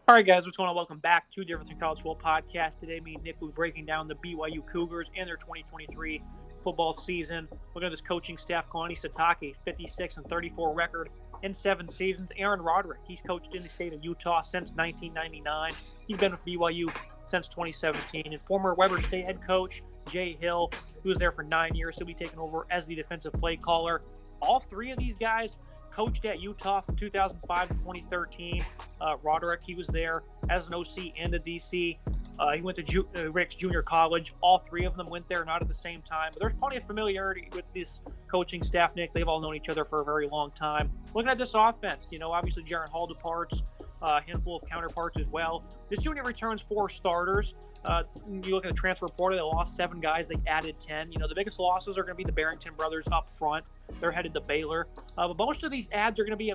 All right, guys, what's going on? Welcome back to the Everything College Football Podcast. Today, me and Nick will be breaking down the BYU Cougars and their 2023 football season. Looking at this coaching staff: Kalani Sitake, 56-34 record in 7 seasons. Aaron Roderick, he's coached in the state of Utah since 1999. He's been with BYU since 2017. And former Weber State head coach Jay Hill, who was there for 9 years, he'll be taking over as the defensive play caller. All three of these guys coached at Utah from 2005 to 2013. Roderick, he was there as an OC and a DC. He went to Rick's Junior College. All three of them went there, not at the same time. But there's plenty of familiarity with this coaching staff, Nick. They've all known each other for a very long time. Looking at this offense, obviously Jaron Hall departs, a handful of counterparts as well. This unit returns 4 starters. You look at the transfer portal, they lost 7 guys. They added 10. The biggest losses are going to be the Barrington brothers up front. They're headed to Baylor. But most of these adds are going to be,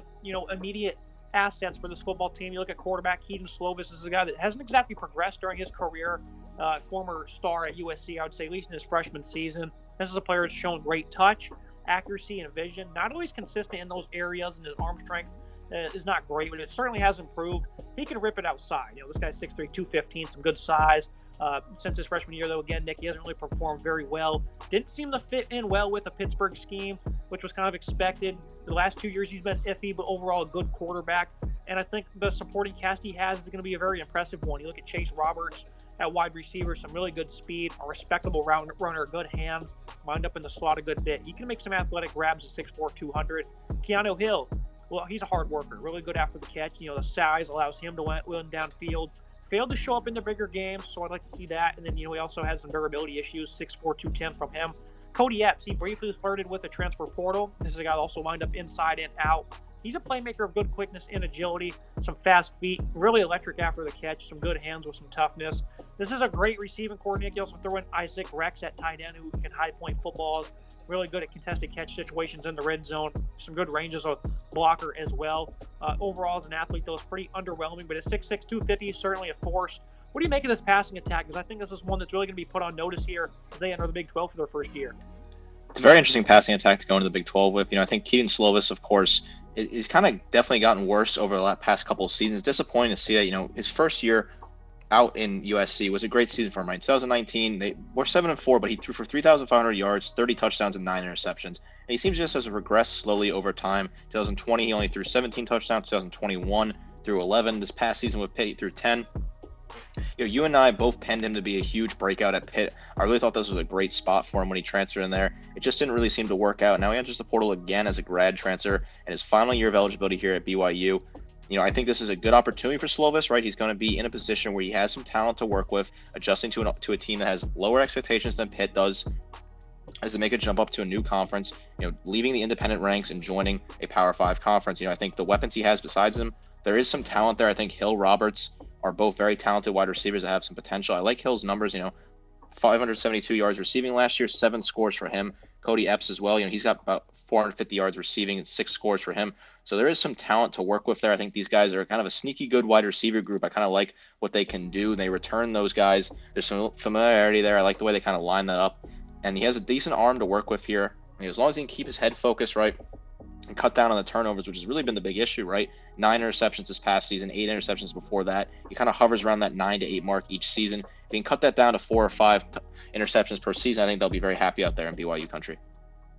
immediate assets for this football team. You look at quarterback Keaton Slovis. This is a guy that hasn't exactly progressed during his career. Former star at USC, I would say, at least in his freshman season. This is a player that's shown great touch, accuracy, and vision. Not always consistent in those areas, and his arm strength is not great, but it certainly has improved. He can rip it outside. This guy's 6'3", 215, some good size. Since his freshman year, though, again, Nick, he hasn't really performed very well. Didn't seem to fit in well with the Pittsburgh scheme, which was kind of expected. The last 2 years, he's been iffy, but overall a good quarterback. And I think the supporting cast he has is going to be a very impressive one. You look at Chase Roberts at wide receiver, some really good speed, a respectable runner, good hands, lined up in the slot a good bit. He can make some athletic grabs at 6'4", 200. Keanu Hill, well, he's a hard worker, really good after the catch. The size allows him to win downfield. Failed to show up in the bigger games, so I'd like to see that. And then, he also has some durability issues, 6'4", 210 from him. Cody Epps, he briefly flirted with the transfer portal. This is a guy that also lined up inside and out. He's a playmaker of good quickness and agility, some fast feet, really electric after the catch, some good hands with some toughness. This is a great receiving coordinator. You also throw in Isaac Rex at tight end, who can high point footballs, really good at contested catch situations in the red zone, some good ranges of blocker as well. Overall, as an athlete, though, is pretty underwhelming, but at 6'6", 250, certainly a force. What do you make of this passing attack? Because I think this is one that's really going to be put on notice here as they enter the Big 12 for their first year. It's a very interesting passing attack to go into the Big 12 with. I think Keaton Slovis, of course, is kind of definitely gotten worse over the past couple of seasons. Disappointing to see that, his first year out in USC was a great season for him, right? 2019, they were 7-4, but he threw for 3,500 yards, 30 touchdowns, and 9 interceptions. And he seems just to regress slowly over time. 2020, he only threw 17 touchdowns. 2021, threw 11. This past season with Pitt, he threw 10. You and I both penned him to be a huge breakout at Pitt. I really thought this was a great spot for him when he transferred in there. It just didn't really seem to work out. Now he enters the portal again as a grad transfer, and his final year of eligibility here at BYU. I think this is a good opportunity for Slovis, right? He's going to be in a position where he has some talent to work with, adjusting to a team that has lower expectations than Pitt does, as they make a jump up to a new conference, leaving the independent ranks and joining a Power 5 conference. I think the weapons he has besides him, there is some talent there. I think Hill, Roberts are both very talented wide receivers that have some potential. I like Hill's numbers, 572 yards receiving last year, 7 scores for him. Cody Epps as well, he's got about 450 yards receiving and 6 scores for him. So there is some talent to work with there. I think these guys are kind of a sneaky good wide receiver group. I kind of like what they can do. They return those guys. There's some familiarity there. I like the way they kind of line that up. And he has a decent arm to work with here. As long as he can keep his head focused, right, and cut down on the turnovers, which has really been the big issue, right? 9 interceptions this past season, 8 interceptions before that. He kind of hovers around that 9 to 8 mark each season. If he can cut that down to 4 or 5 interceptions per season, I think they'll be very happy out there in BYU country.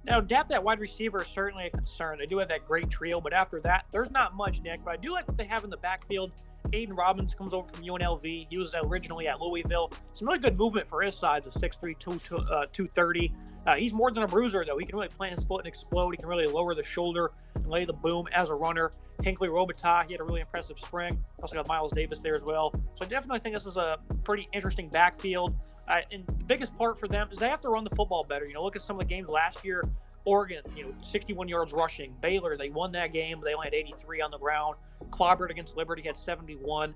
Now, depth at wide receiver is certainly a concern. They do have that great trio, but after that, there's not much, Nick. But I do like what they have in the backfield. Aiden Robbins comes over from UNLV. He was originally at Louisville. Some really good movement for his size of 6'3", 230. He's more than a bruiser, though. He can really plant his foot and explode. He can really lower the shoulder and lay the boom as a runner. Hinkley Robitaille, he had a really impressive spring. Also got Miles Davis there as well. So I definitely think this is a pretty interesting backfield. And the biggest part for them is they have to run the football better. Look at some of the games last year. Oregon, 61 yards rushing. Baylor, they won that game, but they only had 83 on the ground. Clobbered against Liberty, had 71.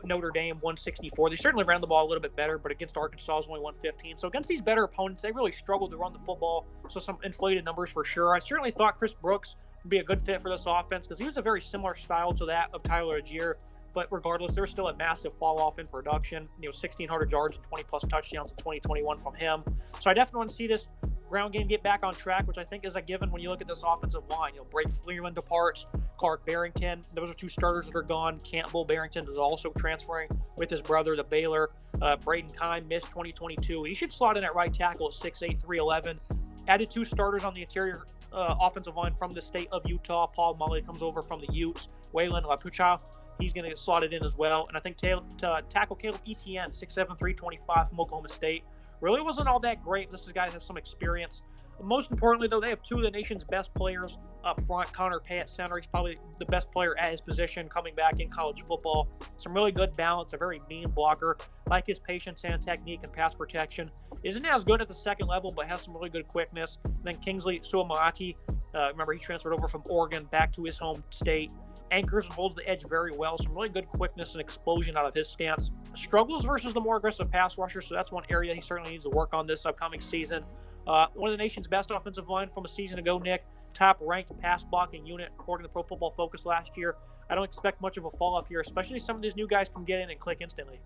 Notre Dame, 164. They certainly ran the ball a little bit better, but against Arkansas, it was only 115. So against these better opponents, they really struggled to run the football. So some inflated numbers for sure. I certainly thought Chris Brooks would be a good fit for this offense because he was a very similar style to that of Tyler Agier. But regardless, there's still a massive fall off in production. 1,600 yards and 20-plus touchdowns in 2021 from him. So I definitely want to see this ground game get back on track, which I think is a given when you look at this offensive line. Brake Freeland departs, Clark Barrington, those are two starters that are gone. Campbell Barrington is also transferring with his brother to Baylor. Braden Kine missed 2022. He should slot in at right tackle at 6'8", 311. Added two starters on the interior offensive line from the state of Utah. Paul Mully comes over from the Utes. Waylon Lapucha, he's going to get slotted in as well. And I think tackle Caleb Etienne, 6'7", 325 from Oklahoma State. Really wasn't all that great. This is a guy that has some experience. Most importantly, though, they have two of the nation's best players up front. Connor Pay at center. He's probably the best player at his position coming back in college football. Some really good balance, a very mean blocker. Like his patience and technique and pass protection. Isn't as good at the second level, but has some really good quickness. And then Kingsley Suamati, remember he transferred over from Oregon back to his home state. Anchors and holds the edge very well. Some really good quickness and explosion out of his stance. Struggles versus the more aggressive pass rusher, so that's one area he certainly needs to work on this upcoming season. One of the nation's best offensive line from a season ago, Nick. Top-ranked pass blocking unit according to Pro Football Focus last year. I don't expect much of a fall-off here, especially some of these new guys can get in and click instantly.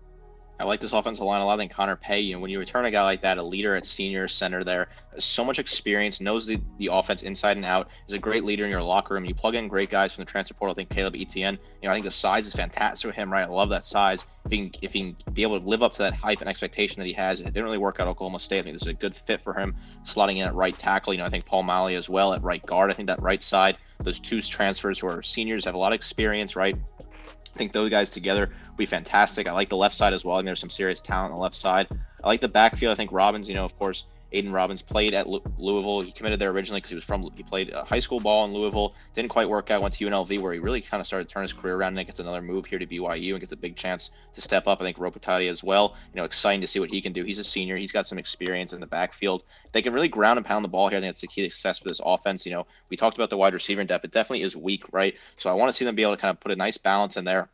I like this offensive line a lot than Connor Pay. When you return a guy like that, a leader at senior center there, so much experience, knows the offense inside and out, is a great leader in your locker room. You plug in great guys from the transfer portal. I think Caleb Etienne, I think the size is fantastic with him, right? I love that size. If he can be able to live up to that hype and expectation that he has, it didn't really work out at Oklahoma State. I think this is a good fit for him, slotting in at right tackle. I think Paul Malley as well at right guard. I think that right side, those two transfers who are seniors, have a lot of experience, right? I think those guys together will be fantastic. I like the left side as well. I think there's some serious talent on the left side. I like the backfield. I think Robbins, of course, Aiden Robbins played at Louisville. He committed there originally because he played high school ball in Louisville. Didn't quite work out. Went to UNLV where he really kind of started to turn his career around. And then gets another move here to BYU and gets a big chance to step up. I think Robitaille as well. Exciting to see what he can do. He's a senior. He's got some experience in the backfield. They can really ground and pound the ball here. I think that's the key to success for this offense. We talked about the wide receiver in depth. It definitely is weak, right? So I want to see them be able to kind of put a nice balance in there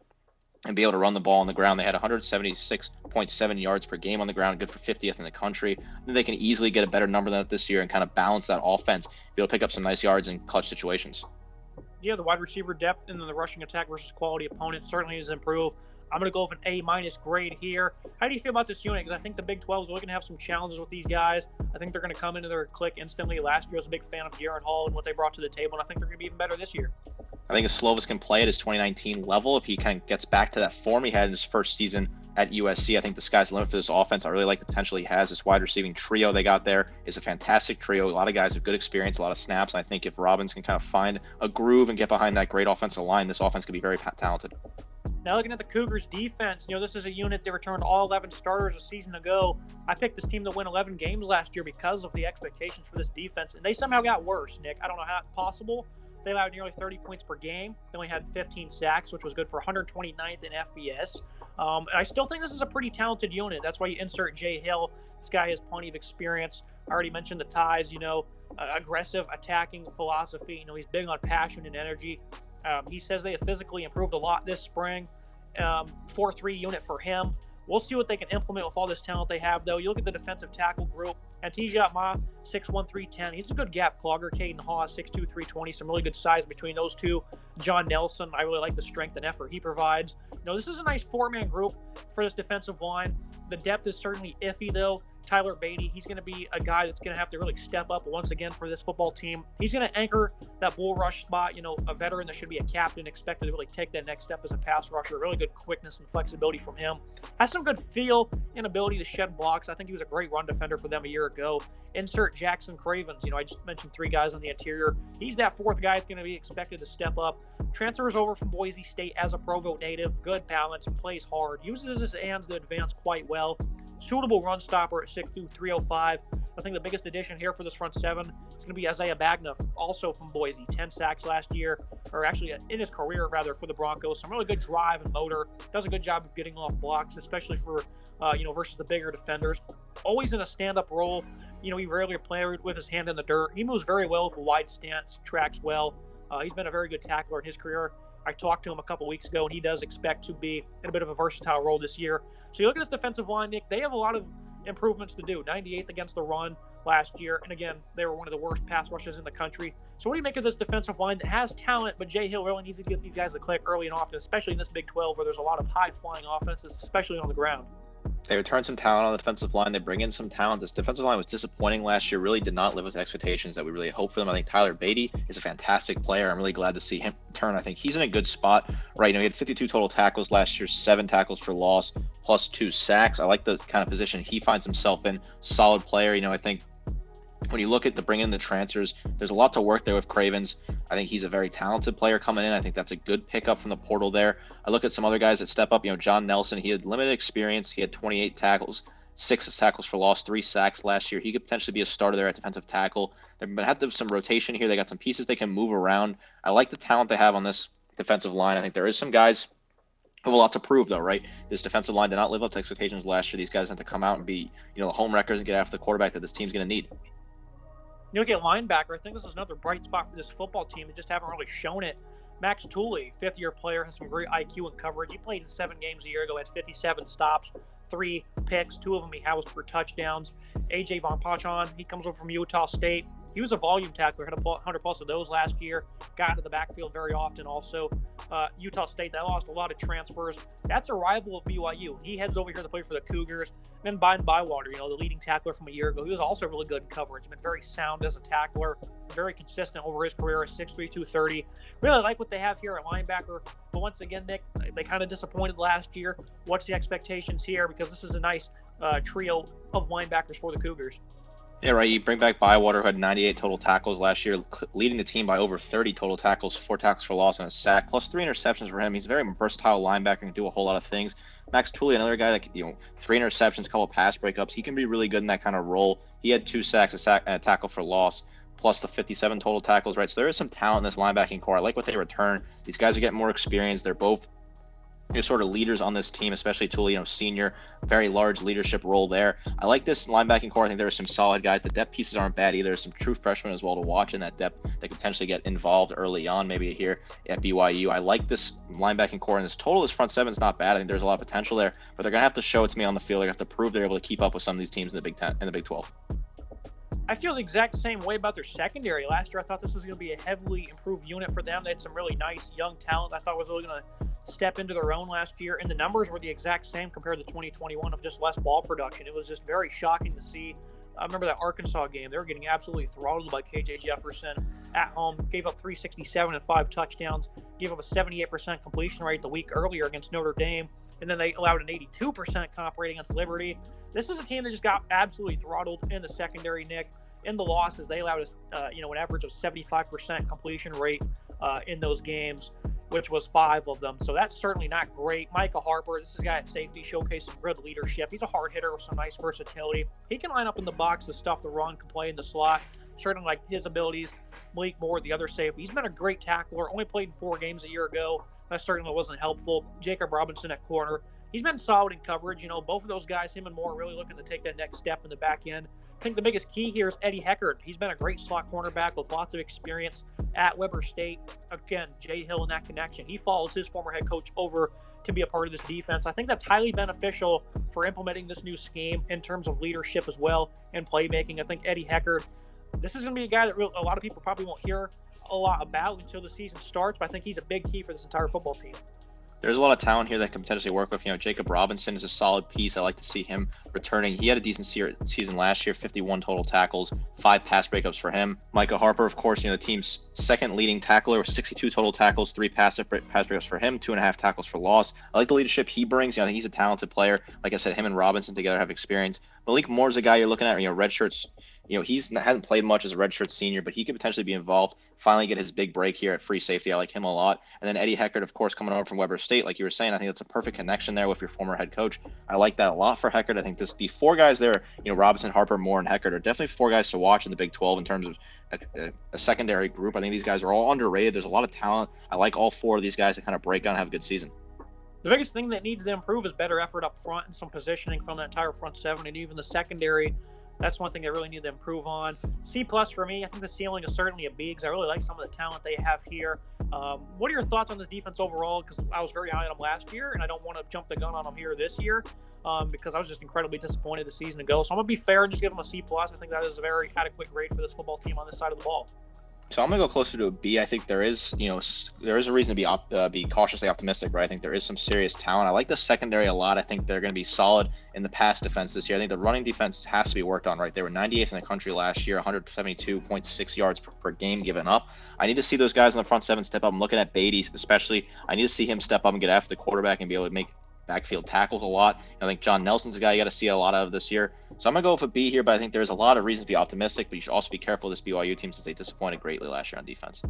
and be able to run the ball on the ground. They had 176.7 yards per game on the ground, good for 50th in the country. I think they can easily get a better number than that this year and kind of balance that offense, be able to pick up some nice yards in clutch situations. Yeah, the wide receiver depth and then the rushing attack versus quality opponent certainly has improved. I'm going to go with an A- grade here. How do you feel about this unit? Because I think the Big 12 is really going to have some challenges with these guys. I think they're going to come into their click instantly. Last year I was a big fan of Jaron Hall and what they brought to the table, and I think they're going to be even better this year. I think if Slovis can play at his 2019 level, if he kind of gets back to that form he had in his first season at USC, I think the sky's the limit for this offense. I really like the potential he has. This wide receiving trio they got there is a fantastic trio. A lot of guys with good experience, a lot of snaps. I think if Robbins can kind of find a groove and get behind that great offensive line, this offense could be very talented. Now looking at the Cougars defense, this is a unit that returned all 11 starters a season ago. I picked this team to win 11 games last year because of the expectations for this defense, and they somehow got worse, Nick. I don't know how it's possible. They allowed nearly 30 points per game. They only had 15 sacks, which was good for 129th in FBS. And I still think this is a pretty talented unit. That's why you insert Jay Hill. This guy has plenty of experience. I already mentioned the ties, aggressive attacking philosophy. He's big on passion and energy. He says they have physically improved a lot this spring. 4-3 unit for him. We'll see what they can implement with all this talent they have, though. You look at the defensive tackle group. Antijah Ma, 6'1", 310. He's a good gap clogger. Caden Haw, 6'2", 320. Some really good size between those two. John Nelson, I really like the strength and effort he provides. This is a nice four-man group for this defensive line. The depth is certainly iffy, though. Tyler Beatty, he's going to be a guy that's going to have to really step up once again for this football team. He's going to anchor that bull rush spot, a veteran that should be a captain, expected to really take that next step as a pass rusher. Really good quickness and flexibility from him. Has some good feel and ability to shed blocks. I think he was a great run defender for them a year ago. Insert Jackson Cravens. I just mentioned three guys on the interior. He's that fourth guy that's going to be expected to step up. Transfers over from Boise State as a Provo native. Good balance, plays hard, uses his hands to advance quite well. Suitable run stopper at 6'2", 305. I think the biggest addition here for this front seven is going to be Isaiah Bagna, also from Boise. 10 sacks last year, or actually in his career, rather, for the Broncos. Some really good drive and motor. Does a good job of getting off blocks, especially for, versus the bigger defenders. Always in a stand-up role. He rarely played with his hand in the dirt. He moves very well with a wide stance, tracks well. He's been a very good tackler in his career. I talked to him a couple weeks ago, and he does expect to be in a bit of a versatile role this year. So you look at this defensive line, Nick, they have a lot of improvements to do. 98th against the run last year. And again, they were one of the worst pass rushes in the country. So what do you make of this defensive line that has talent, but Jay Hill really needs to get these guys to click early and often, especially in this Big 12 where there's a lot of high-flying offenses, especially on the ground? They return some talent on the defensive line. They bring in some talent. This defensive line was disappointing last year, really did not live with the expectations that we really hoped for them. I think Tyler Beatty is a fantastic player. I'm really glad to see him return. I think he's in a good spot right now. He had 52 total tackles last year, 7 tackles for loss, plus 2 sacks. I like the kind of position he finds himself in. Solid player. I think when you look at the bringing in the transfers, there's a lot to work there with Cravens. I think he's a very talented player coming in. I think that's a good pickup from the portal there. I look at some other guys that step up. John Nelson, he had limited experience. He had 28 tackles, 6 tackles for loss, 3 sacks last year. He could potentially be a starter there at defensive tackle. They're going to have to have some rotation here. They got some pieces they can move around. I like the talent they have on this defensive line. I think there is some guys who have a lot to prove, though, right? This defensive line did not live up to expectations last year. These guys have to come out and be, the home wreckers and get after the quarterback that this team's going to need. You look at linebacker, I think this is another bright spot for this football team. They just haven't really shown it. Max Tooley, fifth-year player, has some great IQ and coverage. He played in 7 games a year ago, had 57 stops, 3 picks, 2 of them he housed for touchdowns. A.J. Von Pachon, he comes over from Utah State. He was a volume tackler, had 100-plus of those last year, got into the backfield very often also. Utah State, they lost a lot of transfers. That's a rival of BYU. He heads over here to play for the Cougars. Then Brian Bywater, the leading tackler from a year ago, he was also really good in coverage. Been very sound as a tackler, very consistent over his career, 6'3", 230. Really like what they have here at linebacker. But once again, Nick, they kind of disappointed last year. What's the expectations here? Because this is a nice trio of linebackers for the Cougars. Yeah, right. You bring back Bywater, who had 98 total tackles last year, leading the team by over 30 total tackles, 4 tackles for loss and a sack, plus 3 interceptions for him. He's a very versatile linebacker and can do a whole lot of things. Max Tooley, another guy that, 3 interceptions, a couple of pass breakups. He can be really good in that kind of role. He had 2 sacks, a sack, and a tackle for loss, plus the 57 total tackles, right? So there is some talent in this linebacking core. I like what they return. These guys are getting more experience. They're both sort of leaders on this team, especially Tooley, senior, very large leadership role there. I like this linebacking core. I think there are some solid guys. The depth pieces aren't bad either. Some true freshmen as well to watch in that depth that could potentially get involved early on, maybe here at BYU. I like this linebacking core, and this front seven is not bad. I think there's a lot of potential there, but they're gonna have to show it to me on the field. They're gonna have to prove they're able to keep up with some of these teams in the Big Ten and the Big 12. I feel the exact same way about their secondary. Last year, I thought this was going to be a heavily improved unit for them. They had some really nice young talent I thought was really going to step into their own last year, and the numbers were the exact same compared to 2021 of just less ball production. It was just very shocking to see. I remember that Arkansas game. They were getting absolutely throttled by KJ Jefferson at home. Gave up 367 and 5 touchdowns. Gave up a 78% completion rate the week earlier against Notre Dame. And then they allowed an 82% comp rate against Liberty. This is a team that just got absolutely throttled in the secondary, Nick. In the losses, they allowed us, an average of 75% completion rate in those games, which was 5 of them. So that's certainly not great. Micah Harper, this is a guy at safety, showcased some good leadership. He's a hard hitter with some nice versatility. He can line up in the box to stuff the run, can play in the slot. Certainly like his abilities. Malik Moore, the other safety. He's been a great tackler. Only played in 4 games a year ago. That certainly wasn't helpful. Jacob Robinson at corner. He's been solid in coverage. Both of those guys, him and Moore, really looking to take that next step in the back end. I think the biggest key here is Eddie Heckard. He's been a great slot cornerback with lots of experience at Weber State. Again, Jay Hill in that connection. He follows his former head coach over to be a part of this defense. I think that's highly beneficial for implementing this new scheme in terms of leadership as well and playmaking. I think Eddie Heckard, this is going to be a guy that a lot of people probably won't hear a lot about until the season starts, but I think he's a big key for this entire football team. There's a lot of talent here that can potentially work with. Jacob Robinson is a solid piece. I like to see him returning. He had a decent season last year, 51 total tackles, 5 pass breakups for him. Micah Harper, of course, the team's second leading tackler with 62 total tackles, 3 pass breakups for him, 2.5 tackles for loss. I like the leadership he brings. I think he's a talented player. Like I said, him and Robinson together have experience. Malik Moore's a guy you're looking at, red shirts. He hasn't played much as a redshirt senior, but he could potentially be involved, finally get his big break here at free safety. I like him a lot. And then Eddie Heckard, of course, coming over from Weber State, like you were saying. I think that's a perfect connection there with your former head coach. I like that a lot for Heckard. I think these 4 guys there, Robinson, Harper, Moore, and Heckard are definitely 4 guys to watch in the Big 12 in terms of a secondary group. I think these guys are all underrated. There's a lot of talent. I like all 4 of these guys to kind of break out and have a good season. The biggest thing that needs to improve is better effort up front and some positioning from the entire front 7 and even the secondary. That's one thing they really need to improve on. C+ for me. I think the ceiling is certainly a B because I really like some of the talent they have here. What are your thoughts on this defense overall? Because I was very high on them last year, and I don't want to jump the gun on them here this year because I was just incredibly disappointed the season ago. So I'm going to be fair and just give them a C+. I think that is a very adequate grade for this football team on this side of the ball. So I'm gonna go closer to a B. I think there is, there is a reason to be cautiously optimistic, right? I think there is some serious talent. I like the secondary a lot. I think they're gonna be solid in the pass defense this year. I think the running defense has to be worked on, right? They were 98th in the country last year, 172.6 yards per game given up. I need to see those guys in the front seven step up. I'm looking at Beatty especially. I need to see him step up and get after the quarterback and be able to make backfield tackles a lot. I think John Nelson's a guy you got to see a lot of this year. So I'm going to go with a B here, but I think there's a lot of reasons to be optimistic, but you should also be careful of this BYU team since they disappointed greatly last year on defense.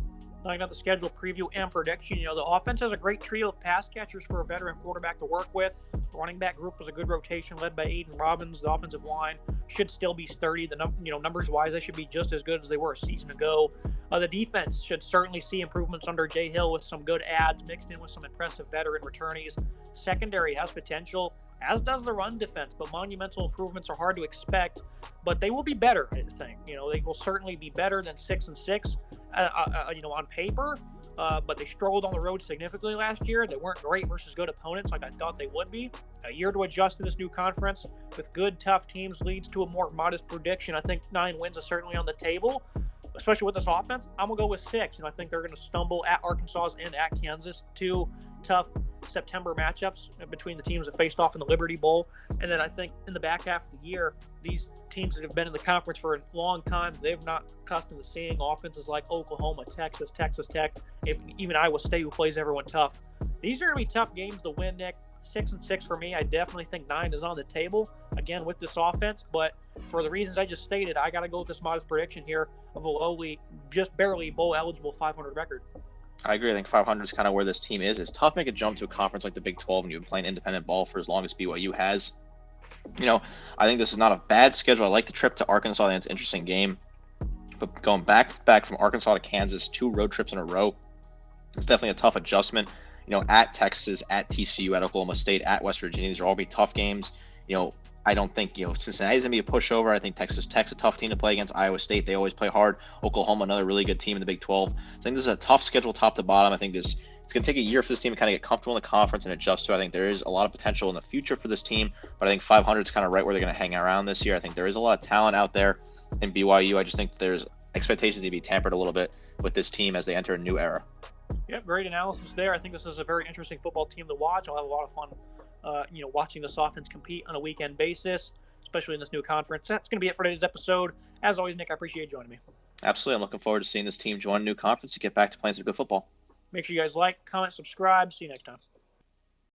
I got the schedule preview and prediction. The offense has a great trio of pass catchers for a veteran quarterback to work with. The running back group was a good rotation led by Aiden Robbins. The offensive line should still be sturdy. Numbers-wise, they should be just as good as they were a season ago. The defense should certainly see improvements under Jay Hill with some good ads mixed in with some impressive veteran returnees. Secondary has potential, as does the run defense, but monumental improvements are hard to expect. But they will be better, I think. They will certainly be better than 6-6, on paper. But they struggled on the road significantly last year. They weren't great versus good opponents like I thought they would be. A year to adjust to this new conference with good, tough teams leads to a more modest prediction. I think 9 wins is certainly on the table, especially with this offense. I'm going to go with 6. I think they're going to stumble at Arkansas and at Kansas, 2 tough September matchups between the teams that faced off in the Liberty Bowl. And then I think in the back half of the year, these teams that have been in the conference for a long time, they've not accustomed to seeing offenses like Oklahoma, Texas Tech, even Iowa State, who plays everyone tough. These are going to be tough games to win, Nick. 6-6 for me. I definitely think 9 is on the table, again, with this offense. But for the reasons I just stated, I got to go with this modest prediction here of a lowly, just barely bowl-eligible 500 record. I agree. I think 500 is kind of where this team is. It's tough to make a jump to a conference like the Big 12 when you've been playing independent ball for as long as BYU has. I think this is not a bad schedule. I like the trip to Arkansas. I think it's an interesting game. But going back from Arkansas to Kansas, 2 road trips in a row, it's definitely a tough adjustment. At Texas, at TCU, at Oklahoma State, at West Virginia, these are all be tough games. I don't think, Cincinnati's going to be a pushover. I think Texas Tech's a tough team to play against. Iowa State, they always play hard. Oklahoma, another really good team in the Big 12. I think this is a tough schedule top to bottom. I think it's going to take a year for this team to kind of get comfortable in the conference and adjust to. I think there is a lot of potential in the future for this team, but I think 500 is kind of right where they're going to hang around this year. I think there is a lot of talent out there in BYU. I just think there's expectations to be tampered a little bit with this team as they enter a new era. Yeah, great analysis there. I think this is a very interesting football team to watch. I'll have a lot of fun, watching this offense compete on a weekend basis, especially in this new conference. That's going to be it for today's episode. As always, Nick, I appreciate you joining me. Absolutely. I'm looking forward to seeing this team join a new conference to get back to playing some good football. Make sure you guys like, comment, subscribe. See you next time.